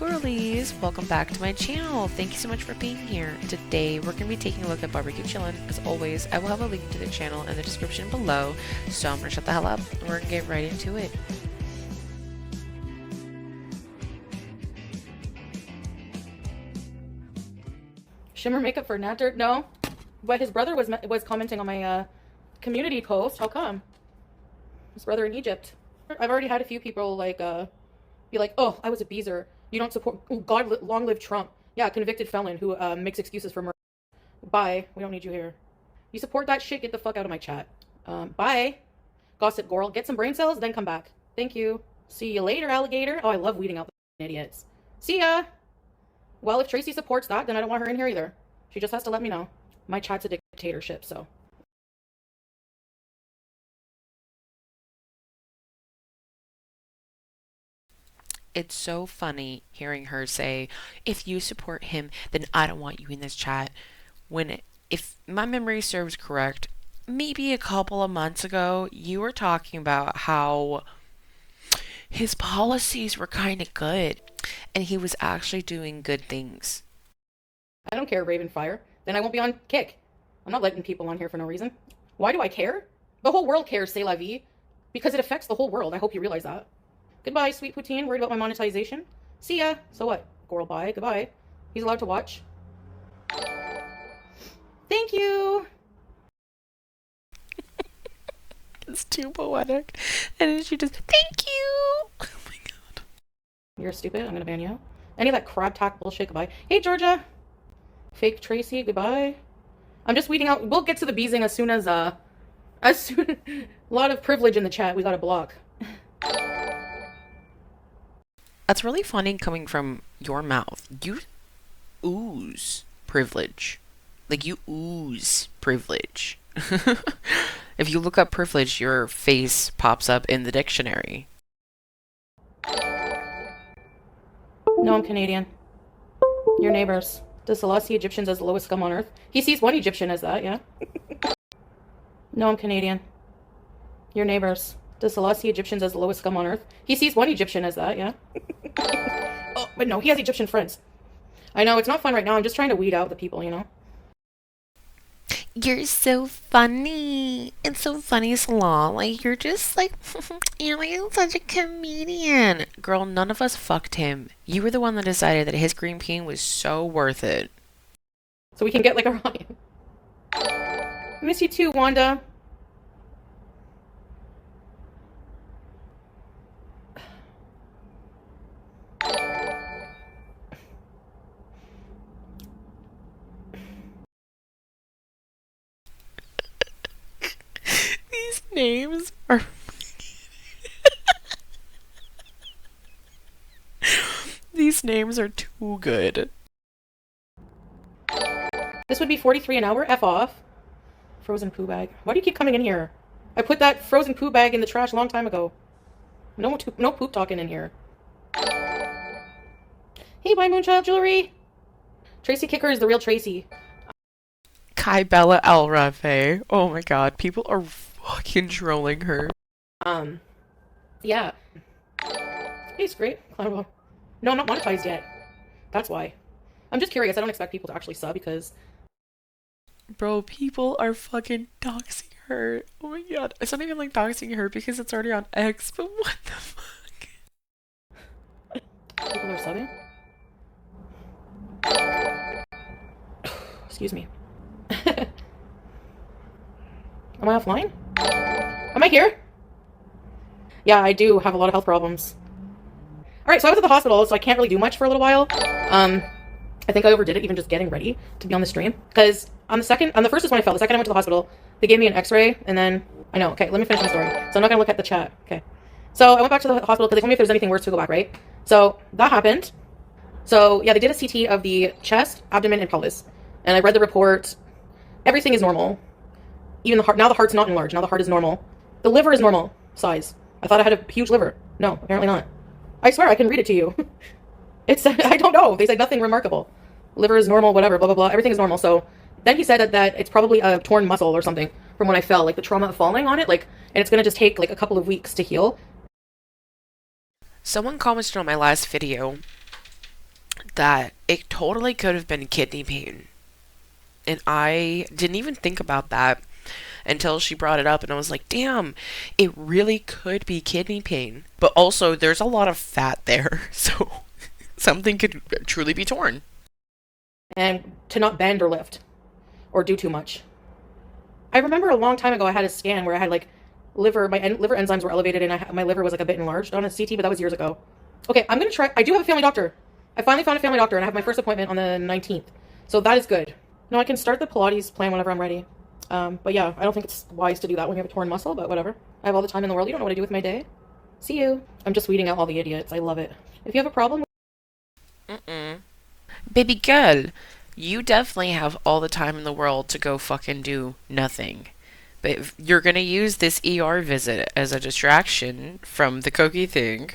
girlies, welcome back to my channel. Thank you so much for being here. Today we're going to be taking a look at barbecue chillin. As always, I will have a link to the channel in the description below, so I'm going to shut the hell up and we're going to get right into it. Shimmer makeup for Natter? No. But his brother was commenting on my community post. How come? His brother in Egypt. I've already had a few people be like, oh, I was a beezer. You don't support. Oh, God, long live Trump. Yeah, convicted felon who makes excuses for murder. Bye. We don't need you here. You support that shit? Get the fuck out of my chat. Bye. Gossip girl. Get some brain cells, then come back. Thank you. See you later, alligator. Oh, I love weeding out the idiots. See ya. Well, if Tracy supports that, then I don't want her in here either. She just has to let me know. My chat's a dictatorship, so. It's so funny hearing her say, if you support him, then I don't want you in this chat. If my memory serves correct, maybe a couple of months ago, you were talking about how his policies were kind of good and he was actually doing good things. I don't care, Raven Fire. Then I won't be on Kick. I'm not letting people on here for no reason. Why do I care? The whole world cares, c'est la vie. Because it affects the whole world. I hope you realize that. Goodbye, sweet poutine. Worried about my monetization? See ya. So what? Girl, bye. Goodbye. He's allowed to watch. Thank you. It's too poetic. And then she just, thank you. Oh my god. You're stupid. I'm gonna ban you. Any of that crab tack bullshit. Goodbye. Hey, Georgia. Fake Tracy. Goodbye. I'm just weeding out. We'll get to the beezing as soon as a lot of privilege in the chat. We gotta block. That's really funny coming from your mouth. You ooze privilege. Like, you ooze privilege. If you look up privilege, your face pops up in the dictionary. No, I'm Canadian. Your neighbors. Does Allah see Egyptians as the lowest scum on earth? He sees one Egyptian as that, yeah? No, I'm Canadian. Your neighbors. Does Allah see Egyptians as the lowest scum on earth? He sees one Egyptian as that, yeah? Oh, but no, he has Egyptian friends. I know, it's not fun right now. I'm just trying to weed out the people, you know? You're so funny. It's so funny, Salah. Like, you're just like, you're like such a comedian. Girl, none of us fucked him. You were the one that decided that his green bean was so worth it. So we can get like a Ryan. I miss you too, Wanda. These names are these names are too good. This would be 43 an hour. F off. Frozen poo bag. Why do you keep coming in here? I put that frozen poo bag in the trash a long time ago. No poop talking in here. Hey, bye, Moonchild Jewelry. Tracy Kicker is the real Tracy. Kai Bella El Rafe. Oh my god, people are fucking trolling her. Yeah. Hey, it's great. No, I'm not monetized yet. That's why. I'm just curious. I don't expect people to actually sub because... Bro, people are fucking doxing her. Oh my god. It's not even like doxing her because it's already on X, but what the fuck? People are subbing? Excuse me. Am I offline? Am I here? Yeah, I do have a lot of health problems. Alright, so I was at the hospital, so I can't really do much for a little while. I think I overdid it, even just getting ready to be on the stream. Because on the first is when I fell. The second I went to the hospital, they gave me an x-ray, and then, I know, okay, let me finish my story. So I'm not going to look at the chat, okay. So I went back to the hospital because they told me if there's anything worse to go back, right? So that happened. So yeah, they did a CT of the chest, abdomen, and pelvis. And I read the report. Everything is normal. Even the heart. Now the heart's not enlarged. Now the heart is normal. The liver is normal size. I thought I had a huge liver. No, apparently not. I swear I can read it to you. It's, I don't know. They said nothing remarkable. Liver is normal, whatever, blah, blah, blah. Everything is normal. So then he said that it's probably a torn muscle or something from when I fell, like the trauma of falling on it, like, and it's going to just take like a couple of weeks to heal. Someone commented on my last video that it totally could have been kidney pain. And I didn't even think about that until she brought it up, and I was like, damn, it really could be kidney pain. But also, there's a lot of fat there, so something could truly be torn. And to not bend or lift or do too much. I remember a long time ago I had a scan where I had like liver enzymes were elevated, and my liver was like a bit enlarged on a CT, but that was years ago. Okay, I'm gonna try. I do have a family doctor. I finally found a family doctor, and I have my first appointment on the 19th. So that is good. No, I can start the Pilates plan whenever I'm ready. But yeah, I don't think it's wise to do that when you have a torn muscle, but whatever. I have all the time in the world. You don't know what to do with my day. See you. I'm just weeding out all the idiots. I love it. If you have a problem, Mm-mm. Baby girl, you definitely have all the time in the world to go fucking do nothing. But if you're gonna use this ER visit as a distraction from the cookie thing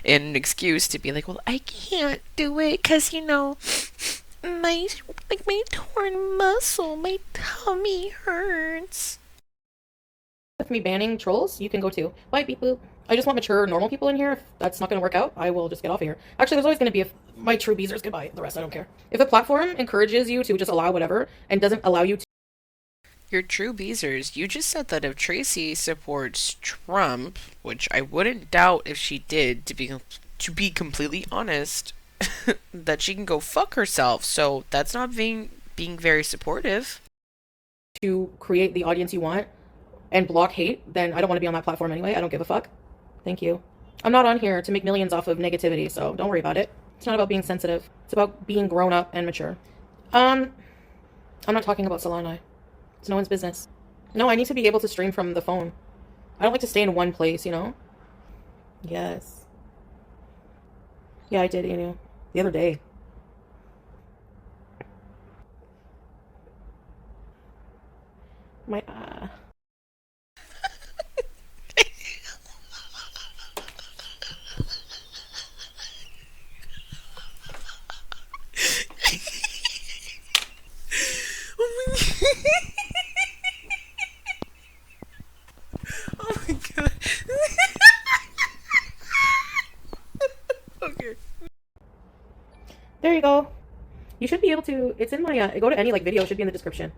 and an excuse to be like, well, I can't do it because, my, my torn muscle, my tummy hurts. with me banning trolls, you can go too. Bye, beep boop. I just want mature, normal people in here. If that's not going to work out, I will just get off of here. Actually, there's always going to be my true beezers. Goodbye. The rest, I don't care. If a platform encourages you to just allow whatever and doesn't allow you to. Your true Beezers, you just said that if Tracy supports Trump, which I wouldn't doubt if she did, to be completely honest, that she can go fuck herself. So that's not being very supportive. To create the audience you want and block hate, then I don't want to be on that platform anyway. I don't give a fuck. Thank you. I'm not on here to make millions off of negativity, so don't worry about it. It's not about being sensitive. It's about being grown up and mature. I'm not talking about Solana. It's no one's business. No, I need to be able to stream from the phone. I don't like to stay in one place, you know? Yes. Yeah, I did, the other day. My, Oh my oh my god. Okay. There you go. You should be able to, it's in my, go to any, video, it should be in the description.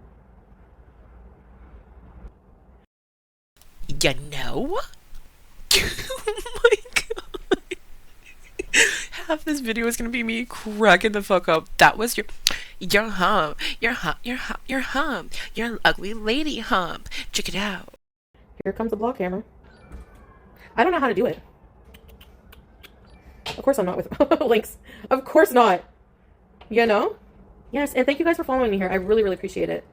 You know? Oh my god. Half this video is gonna be me cracking the fuck up. That was your hump. Your hump. Your hump. Your hump. Your ugly lady hump. Check it out. Here comes the block hammer. I don't know how to do it. Of course I'm not with links. Of course not. Yes, and thank you guys for following me here. I really, really appreciate it.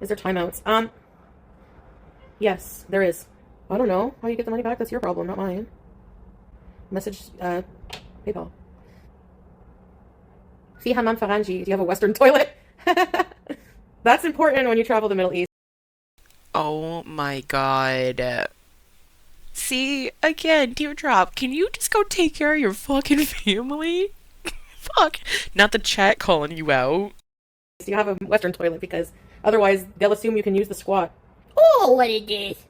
Is there timeouts? Yes, there is. I don't know how you get the money back. That's your problem, not mine. Message, PayPal. Fi Hammam Faranji. Do you have a Western toilet? That's important when you travel the Middle East. Oh my god. See, again, teardrop, can you just go take care of your fucking family? Fuck. Not the chat calling you out. You have a Western toilet because otherwise they'll assume you can use the squat. Oh, what is this?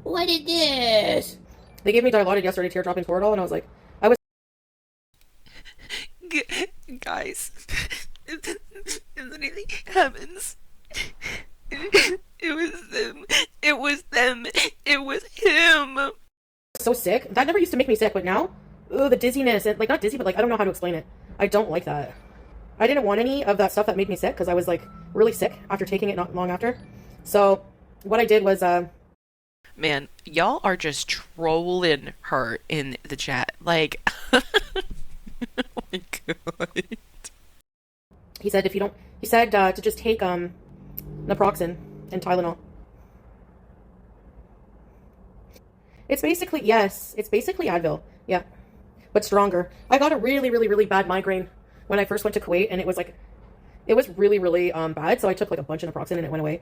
What is this? They gave me Dilaudid yesterday, teardropping Toradol, and I was like, Guys, if anything happens, it was them. It was them. It was him. so sick. That never used to make me sick, but now, the dizziness, and not dizzy, but I don't know how to explain it. I don't like that. I didn't want any of that stuff that made me sick because I was really sick after taking it not long after. So what I did was, man, y'all are just trolling her in the chat. Oh my god. he said to just take naproxen and Tylenol. It's basically Advil, yeah, but stronger. I got a really, really, really bad migraine when I first went to Kuwait, and it was really, really bad. So I took a bunch of naproxen and it went away.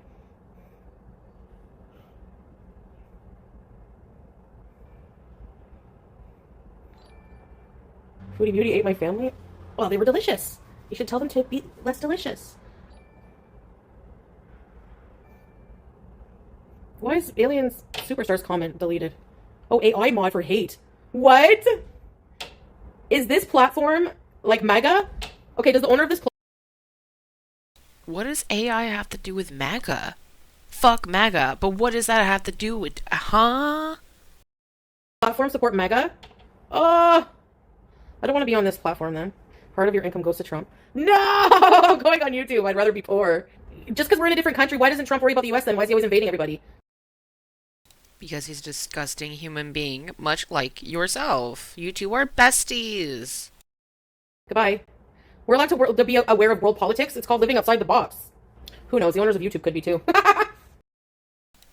Foodie Beauty ate my family. Well, they were delicious. You should tell them to be less delicious. Why is Aliens Superstars comment deleted? Oh, AI mod for hate. What? Is this platform Like MAGA? Okay, does the owner of this What does AI have to do with MAGA? Fuck MAGA, but what does that have to do with. Huh? platform support MAGA? Uh, I don't want to be on this platform then. Part of your income goes to Trump. No! Going on YouTube. I'd rather be poor. Just because we're in a different country, why doesn't Trump worry about the US then? Why is he always invading everybody? Because he's a disgusting human being, much like yourself. You two are besties. Goodbye. We're allowed to be aware of world politics. It's called living outside the box. Who knows? The owners of YouTube could be too.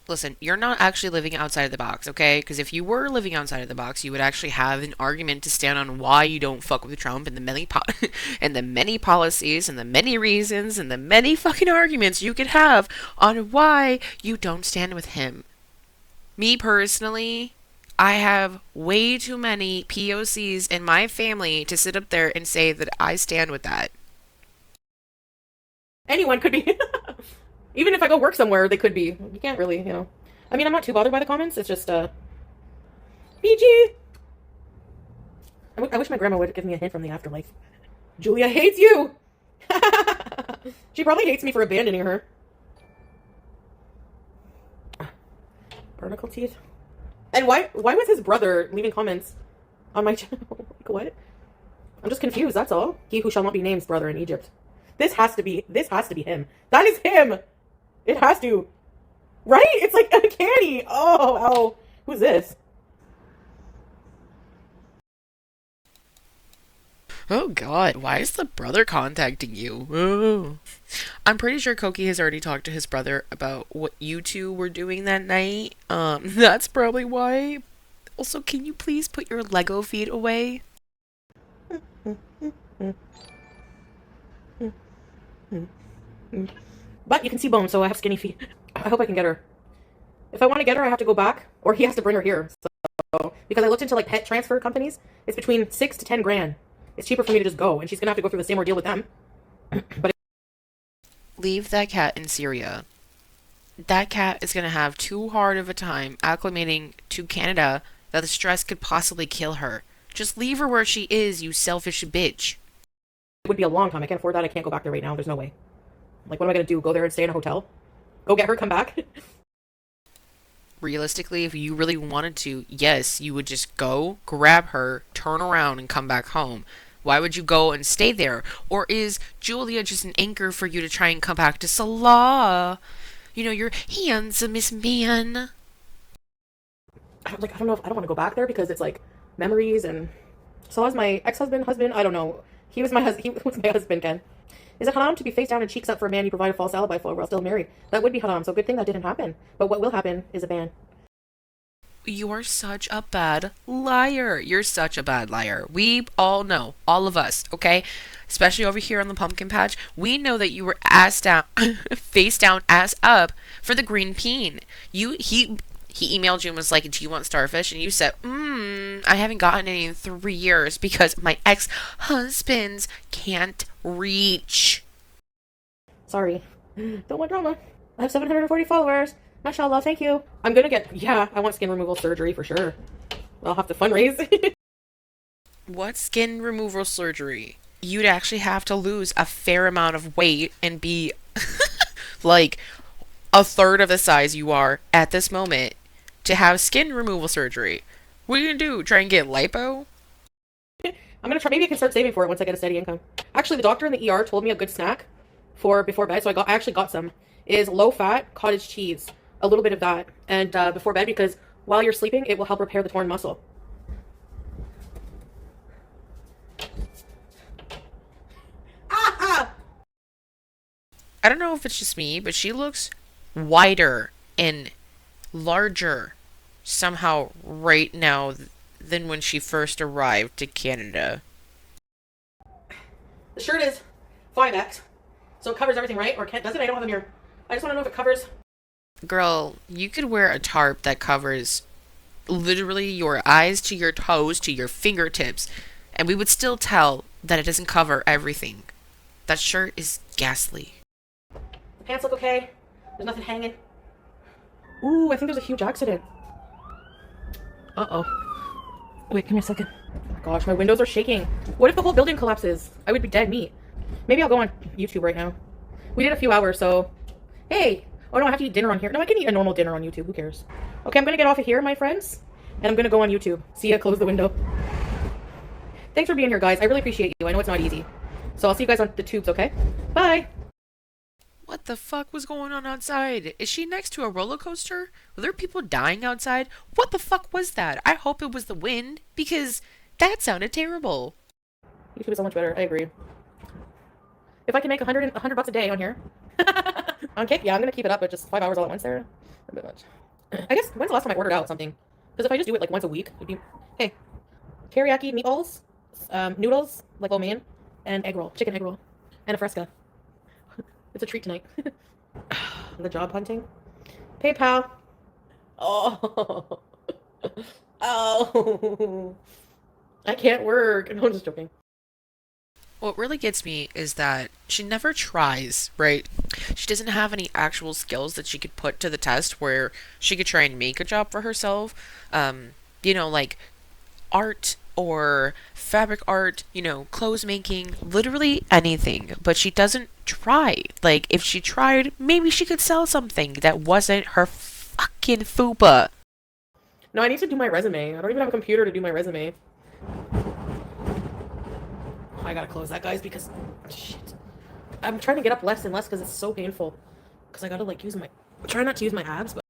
Listen, you're not actually living outside of the box, okay? Because if you were living outside of the box, you would actually have an argument to stand on why you don't fuck with Trump and the many and the many policies and the many reasons and the many fucking arguments you could have on why you don't stand with him. Me personally, I have way too many POCs in my family to sit up there and say that I stand with that. Anyone could be. Even if I go work somewhere, they could be. You can't really, I mean, I'm not too bothered by the comments. It's just, BG. I wish my grandma would give me a hint from the afterlife. Julia hates you. She probably hates me for abandoning her. Barnacle teeth. And why was his brother leaving comments on my channel? Like, what? I'm just confused, that's all. He who shall not be named's brother in Egypt. This has to be him. That is him. It has to. Right? It's like uncanny. Oh, ow. Who's this? Oh god, why is the brother contacting you? Oh. I'm pretty sure Koki has already talked to his brother about what you two were doing that night. That's probably why. Also, can you please put your Lego feet away? But you can see bone, so I have skinny feet. I hope I can get her. If I want to get her, I have to go back, or he has to bring her here. So, because I looked into like pet transfer companies, it's between 6 to 10 grand. It's cheaper for me to just go, and she's gonna have to go through the same ordeal with them. But leave that cat in Syria. That cat is gonna have too hard of a time acclimating to Canada that the stress could possibly kill her. Just leave her where she is, you selfish bitch. it would be a long time. I can't afford that. I can't go back there right now. There's no way. Like, what am I gonna do? Go there and stay in a hotel? Go get her, come back? Realistically, if you really wanted to, yes, you would just go, grab her, turn around, and come back home. Why would you go and stay there? Or is Julia just an anchor for you to try and come back to Salah? You know, your handsomest man. I don't know if I don't want to go back there because it's like memories and Salah's my ex-husband, I don't know. He was my husband, Ken. Is it haram to be face down and cheeks up for a man you provide a false alibi for while still married? That would be haram, so good thing that didn't happen. But what will happen is a ban. You are such a bad liar. You're such a bad liar. We all know, all of us, okay? Especially over here on the pumpkin patch, we know that you were ass down, face down, ass up for the green peen. He emailed you and was like, "Do you want starfish?" And you said, I haven't gotten any in 3 years because my ex-husbands can't reach." Sorry. Don't want drama. I have 740 followers. Mashallah, thank you. I'm gonna I want skin removal surgery for sure. I'll have to fundraise. What skin removal surgery? You'd actually have to lose a fair amount of weight and be like a third of the size you are at this moment to have skin removal surgery. What are you gonna do? Try and get lipo? I'm gonna try. Maybe I can start saving for it once I get a steady income. Actually, the doctor in the ER told me a good snack for before bed, so I actually got some. Is low-fat cottage cheese, a little bit of that, and before bed, because while you're sleeping, it will help repair the torn muscle. Ah! I don't know if it's just me, but she looks wider and larger somehow right now than when she first arrived to Canada. The shirt is 5X, so it covers everything, right? Or does it? I don't have a mirror. I just want to know if it covers. Girl, you could wear a tarp that covers literally your eyes to your toes to your fingertips, and we would still tell that it doesn't cover everything. That shirt is ghastly. The pants look okay. There's nothing hanging. Ooh, I think there's a huge accident. Uh-oh. Wait, give me a second. Gosh, my windows are shaking. What if the whole building collapses? I would be dead meat. Maybe I'll go on YouTube right now. We did a few hours, so... Hey! Oh no, I have to eat dinner on here. No, I can eat a normal dinner on YouTube. Who cares? Okay, I'm gonna get off of here, my friends. And I'm gonna go on YouTube. See ya, close the window. Thanks for being here, guys. I really appreciate you. I know it's not easy. So I'll see you guys on the tubes, okay? Bye! What the fuck was going on outside? Is she next to a roller coaster? Were there people dying outside? What the fuck was that? I hope it was the wind, because that sounded terrible. YouTube is so much better. I agree. If I can make 100 bucks a day on here. On cake, yeah, I'm gonna keep it up, but just 5 hours all at once there. A bit much. I guess, when's the last time I ordered out something? Because if I just do it like once a week, it'd be... Hey, teriyaki meatballs, noodles, like lo mein, and egg roll, chicken egg roll, and a fresca. It's a treat tonight. The job hunting. PayPal. Oh. Oh. I can't work. No, I'm just joking. What really gets me is that she never tries, right? She doesn't have any actual skills that she could put to the test where she could try and make a job for herself. Like art or fabric art, clothes making, literally anything. But she doesn't try. Like, if she tried, maybe she could sell something that wasn't her fucking fupa. No, I need to do my resume. I don't even have a computer to do my resume. I gotta close that, guys, because shit. I'm trying to get up less and less because it's so painful. Because I gotta try not to use my abs, but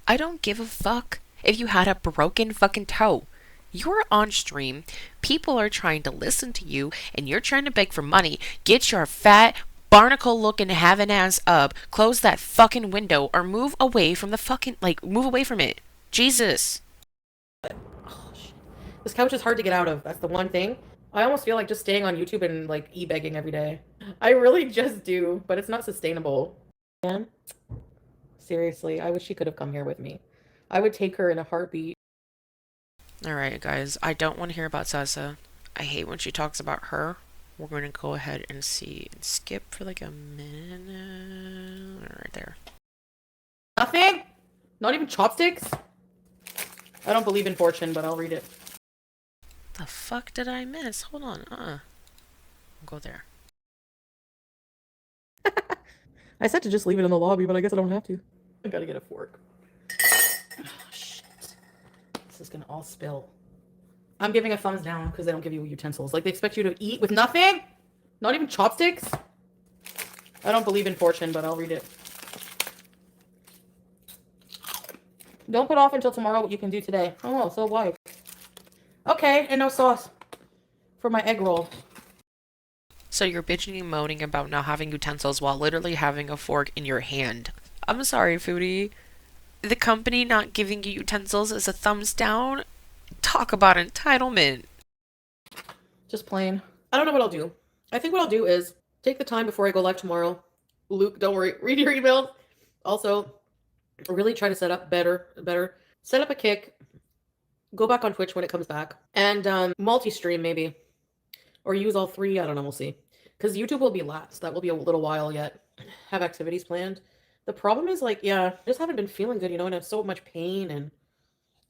I don't give a fuck if you had a broken fucking toe. You're on stream, people are trying to listen to you, and you're trying to beg for money. Get your fat, barnacle looking having ass up, close that fucking window, or move away from the fucking, move away from it. Jesus. oh, shit. This couch is hard to get out of. That's the one thing. I almost feel like just staying on YouTube and like e-begging every day. I really just do, but it's not sustainable. Man, seriously, I wish she could have come here with me. I would take her in a heartbeat. Alright, guys, I don't want to hear about Sasa. I hate when she talks about her. We're going to go ahead and skip for like a minute. Right there. Nothing? Not even chopsticks? I don't believe in fortune, but I'll read it. The fuck did I miss? Hold on. I'll go there. I said to just leave it in the lobby, but I guess I don't have to. I gotta get a fork. Oh, shit. This is gonna all spill. I'm giving a thumbs down because they don't give you utensils. Like, they expect you to eat with nothing? Not even chopsticks? I don't believe in fortune, but I'll read it. Don't put off until tomorrow what you can do today. Oh, so why? Okay, and no sauce for my egg roll. So you're bitching and moaning about not having utensils while literally having a fork in your hand. I'm sorry, Foodie. The company not giving you utensils is a thumbs down? Talk about entitlement. Just plain. I don't know what I'll do. I think what I'll do is take the time before I go live tomorrow. Luke, don't worry. Read your emails. Also, really try to set up better. Set up a kick. Go back on Twitch when it comes back. And multi-stream maybe. Or use all three. I don't know. We'll see. Because YouTube will be last. That will be a little while yet. Have activities planned. The problem is, like, yeah, I just haven't been feeling good, and I have so much pain. And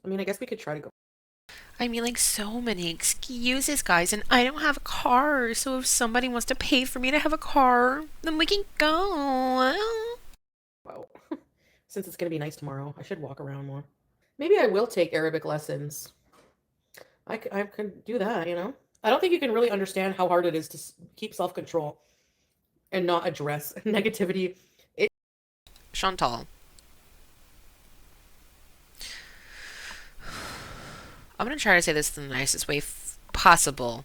I mean, I guess we could try to go. I mean, like, so many excuses, guys, and I don't have a car, so if somebody wants to pay for me to have a car, then we can go. Wow. Since it's going to be nice tomorrow, I should walk around more. Maybe I will take Arabic lessons. I could do that, I don't think you can really understand how hard it is to keep self-control and not address negativity. Chantal. I'm going to try to say this in the nicest way possible.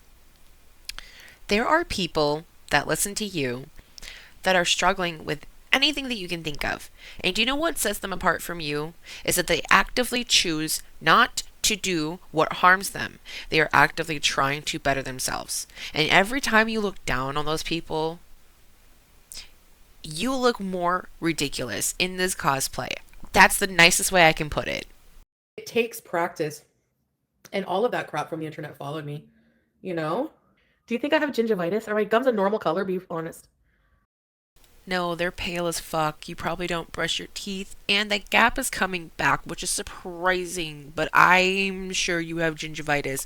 There are people that listen to you that are struggling with anything that you can think of. And do you know what sets them apart from you? Is that they actively choose not to do what harms them. They are actively trying to better themselves. And every time you look down on those people, you look more ridiculous in this cosplay. That's the nicest way I can put it. It takes practice. And all of that crap from the internet followed me. Do you think I have gingivitis? Are my gums a normal color? Be honest. No, they're pale as fuck. You probably don't brush your teeth. And that gap is coming back, which is surprising. But I'm sure you have gingivitis.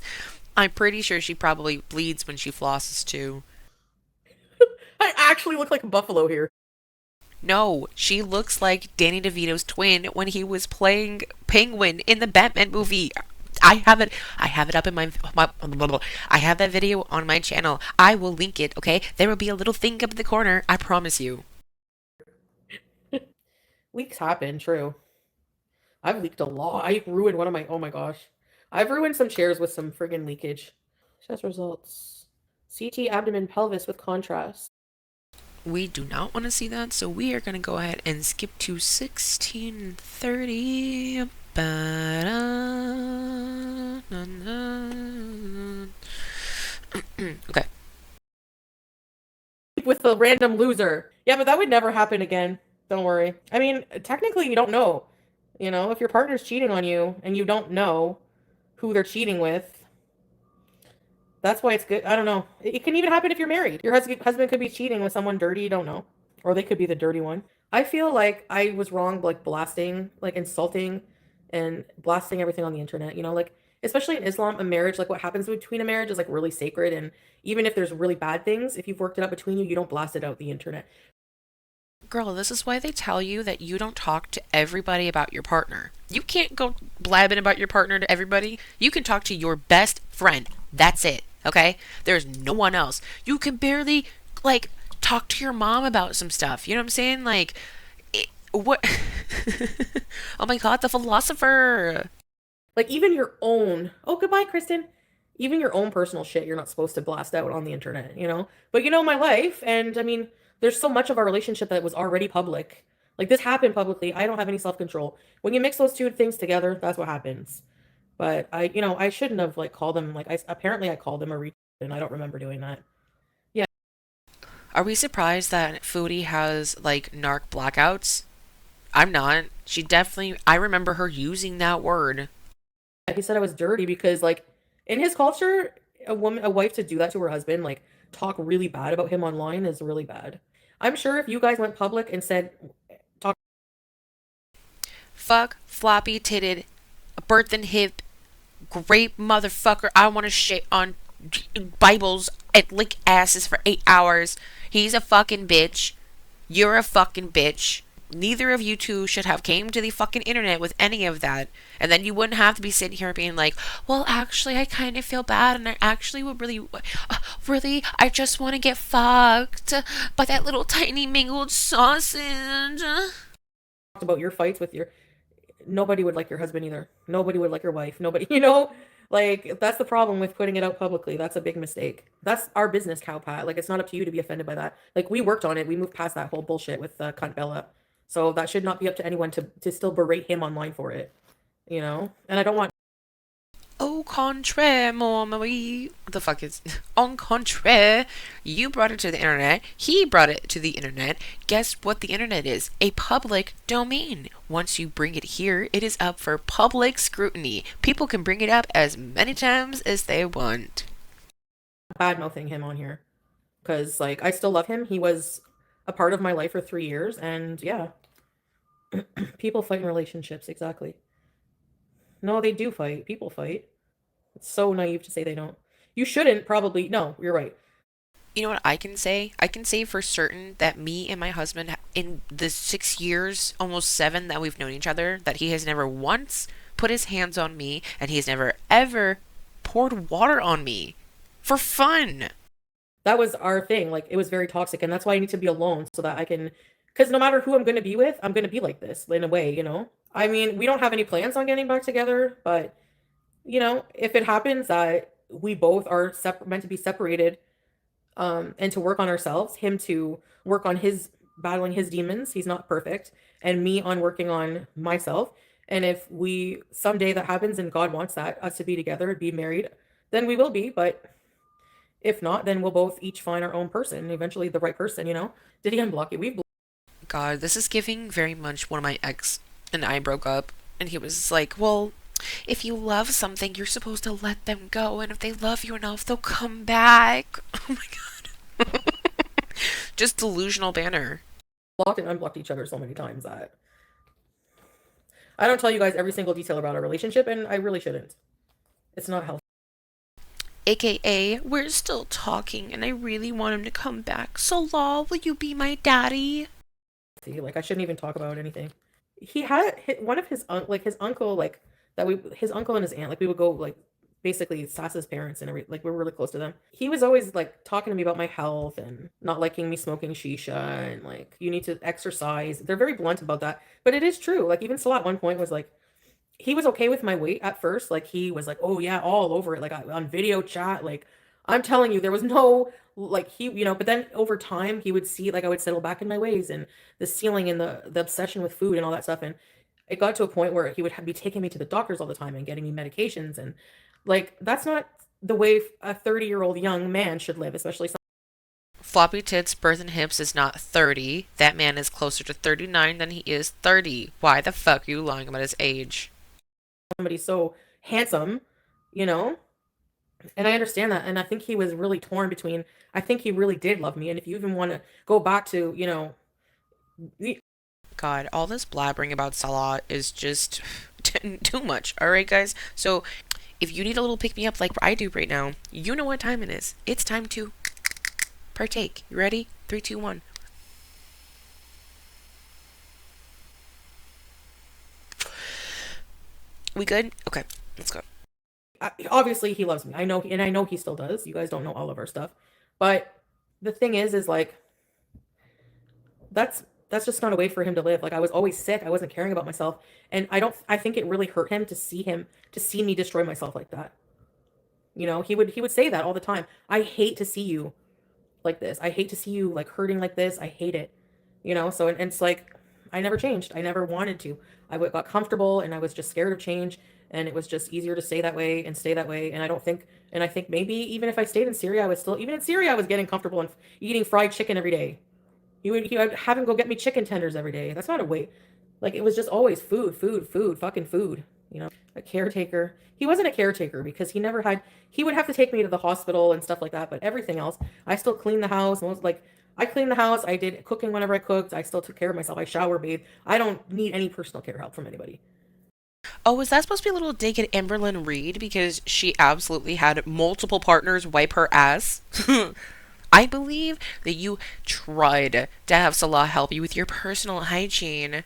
I'm pretty sure she probably bleeds when she flosses too. I actually look like a buffalo here. No, she looks like Danny DeVito's twin when he was playing Penguin in the Batman movie. I have it. I have it up in my. I have that video on my channel. I will link it. Okay, there will be a little thing up in the corner. I promise you. Leaks happen, true. I've leaked a lot. I ruined one of my. Oh my gosh. I've ruined some chairs with some friggin' leakage. Test results. CT abdomen pelvis with contrast. We do not want to see that, so we are going to go ahead and skip to 1630. Okay. With a random loser. Yeah, but that would never happen again. Don't worry. I mean, technically, you don't know. You know, if your partner's cheating on you and you don't know who they're cheating with, that's why it's good. I don't know. It can even happen if you're married. Your husband could be cheating with someone dirty you don't know, or they could be the dirty one. I feel like I was wrong, like blasting, like insulting, and blasting everything on the internet. You know, like especially in Islam, a marriage, like what happens between a marriage is like really sacred. And even if there's really bad things, if you've worked it out between you, you don't blast it out the internet. Girl, this is why they tell you that you don't talk to everybody about your partner. You can't go blabbing about your partner to everybody. You can talk to your best friend. That's it. Okay? There's no one else. You can barely, like, talk to your mom about some stuff. You know what I'm saying? Like, what? Oh my god, the philosopher. Like even your own. Oh, goodbye, Kristen. Even your own personal shit, you're not supposed to blast out on the internet. You know. But you know my life, and I mean, there's so much of our relationship that was already public. Like this happened publicly. I don't have any self control. When you mix those two things together, that's what happens. But I shouldn't have like called him like I apparently I called him a retard, and I don't remember doing that. Yeah, Are we surprised that Foodie has, like, narc blackouts? I'm not. She definitely, I remember her using that word. he said I was dirty because like in his culture, a wife to do that to her husband, like talk really bad about him online is really bad. I'm sure if you guys went public and said talk Fuck, floppy titted, birthin' hip, grape motherfucker. I want to shit on Bibles and lick asses for 8 hours. He's a fucking bitch. You're a fucking bitch. Neither of you two should have came to the fucking internet with any of that. And then you wouldn't have to be sitting here being like, well, actually, I kind of feel bad and I actually would really, I just want to get fucked by that little tiny mingled sausage. about your fights with your nobody would like your husband either. Nobody would like your wife. Nobody, you know, like that's the problem with putting it out publicly. That's a big mistake. That's our business, cowpat. Like it's not up to you to be offended by that. Like we worked on it. We moved past that whole bullshit with cunt Bella. So that should not be up to anyone to still berate him online for it. You know, and I don't want Au contraire, mon mari. What the fuck is. Au contraire. You brought it to the internet. He brought it to the internet. Guess what the internet is? A public domain. Once you bring it here, it is up for public scrutiny. People can bring it up as many times as they want. bad mouthing him on here because like I still love him. He was a part of my life for 3 years, and yeah, people fight in relationships. Exactly. No, they do fight. People fight. It's so naive to say they don't. You shouldn't probably. No, you're right. You know what I can say? I can say for certain that me and my husband, in the 6 years, almost seven that we've known each other, that he has never once put his hands on me and he has never ever poured water on me for fun. That was our thing. Like it was very toxic, and that's why I need to be alone so that I can. Because no matter who I'm going to be with, I'm going to be like this in a way. You know. I mean, we don't have any plans on getting back together, but you know, if it happens that we both are meant to be separated, and to work on ourselves, him to work on his battling his demons, he's not perfect, and me on working on myself. And if we someday that happens and God wants that, us to be together, be married, then we will be. But if not, then we'll both each find our own person, eventually the right person, you know? Did he unblock you? We've God, this is giving very much one of my ex and I broke up, and he was like, well, if you love something, you're supposed to let them go, and if they love you enough, they'll come back. Oh my god. Just delusional banner. blocked and unblocked each other so many times that I don't tell you guys every single detail about our relationship, and I really shouldn't. It's not healthy. AKA, we're still talking and I really want him to come back. So, Law, will you be my daddy? Like I shouldn't even talk about anything. He had one of his like his uncle like that we his uncle and his aunt like we would go like basically Sas's parents and like we were really close to them. He was always like talking to me about my health and not liking me smoking shisha and like you need to exercise. They're very blunt about that, but it is true. Like even Salah at one point was like he was okay with my weight at first. Like he was like, "Oh yeah, all over it." Like on video chat, like I'm telling you, there was no like he, But then over time, he would see like I would settle back in my ways and the ceiling and the obsession with food and all that stuff. And it got to a point where he would be taking me to the doctors all the time and getting me medications and like that's not the way a 30-year-old young man should live, especially Floppy tits, birth and hips is not 30. That man is closer to 39 than he is 30. Why the fuck are you lying about his age? somebody so handsome, you know? And I understand that. And I think he was really torn between, I think he really did love me. And if you even want to go back to, God, all this blabbering about Salah is just too much. Alright, guys? So, if you need a little pick me up like I do right now, you know what time it is. It's time to partake. You ready? 3, 2, 1. We good? Okay, let's go. obviously he loves me. I know, and I know he still does. You guys don't know all of our stuff. But the thing is like, that's just not a way for him to live. Like I was always sick. I wasn't caring about myself. And I think it really hurt him to see me destroy myself like that. He would say that all the time. I hate to see you like this. I hate to see you like hurting like this. I hate it. So and it's like I never changed. I never wanted to. Got comfortable and I was just scared of change and it was just easier to stay that way and stay that way. And I think maybe even if I stayed in Syria, I was still even in Syria I was getting comfortable and eating fried chicken every day. He would have him go get me chicken tenders every day. That's not a way. Like it was just always food, food, food, fucking food. A caretaker. He wasn't a caretaker because he never had. He would have to take me to the hospital and stuff like that. But everything else, I still cleaned the house. I cleaned the house. I did cooking whenever I cooked. I still took care of myself. I shower, bathe. I don't need any personal care help from anybody. Oh, is that supposed to be a little dig at Amberlynn Reed because she absolutely had multiple partners wipe her ass? I believe that you tried to have Salah help you with your personal hygiene.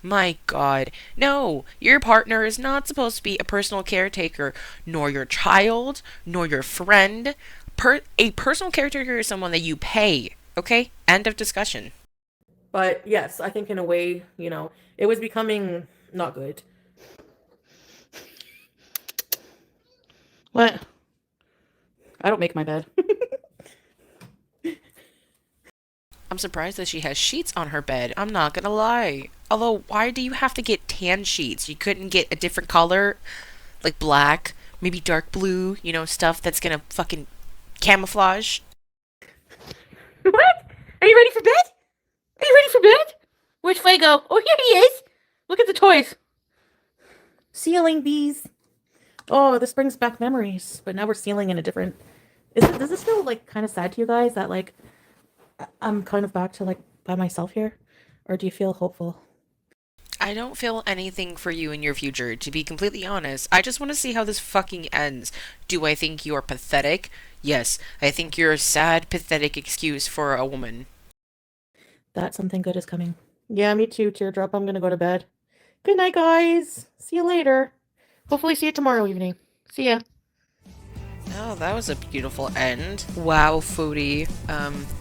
My god. No, your partner is not supposed to be a personal caretaker, nor your child, nor your friend. A personal caretaker is someone that you pay. Okay? End of discussion. But yes, I think in a way, it was becoming not good. What? I don't make my bed. I'm surprised that she has sheets on her bed. I'm not gonna lie. Although, why do you have to get tan sheets? You couldn't get a different color? Like black, maybe dark blue, stuff that's gonna fucking camouflage? What? Are you ready for bed? Are you ready for bed? Where's Fuego? Oh, here he is. Look at the toys. Ceiling bees. Oh, this brings back memories. But now we're sealing in a different. Does this feel like kind of sad to you guys that like I'm kind of back to like by myself here? Or do you feel hopeful? I don't feel anything for you in your future, to be completely honest. I just want to see how this fucking ends. Do I think you're pathetic? Yes, I think you're a sad, pathetic excuse for a woman. That something good is coming. Yeah, me too, Teardrop. I'm gonna go to bed. Good night, guys. See you later. Hopefully see you tomorrow evening. See ya. Oh, that was a beautiful end. Wow, Foodie.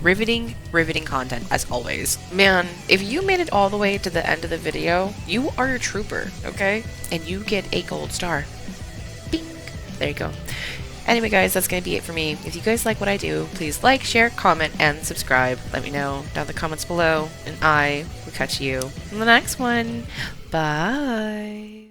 Riveting content, as always. Man, if you made it all the way to the end of the video, you are a trooper, okay? And you get a gold star. Bing! There you go. Anyway, guys, that's gonna be it for me. If you guys like what I do, please like, share, comment, and subscribe. Let me know down in the comments below, and I will catch you in the next one. Bye!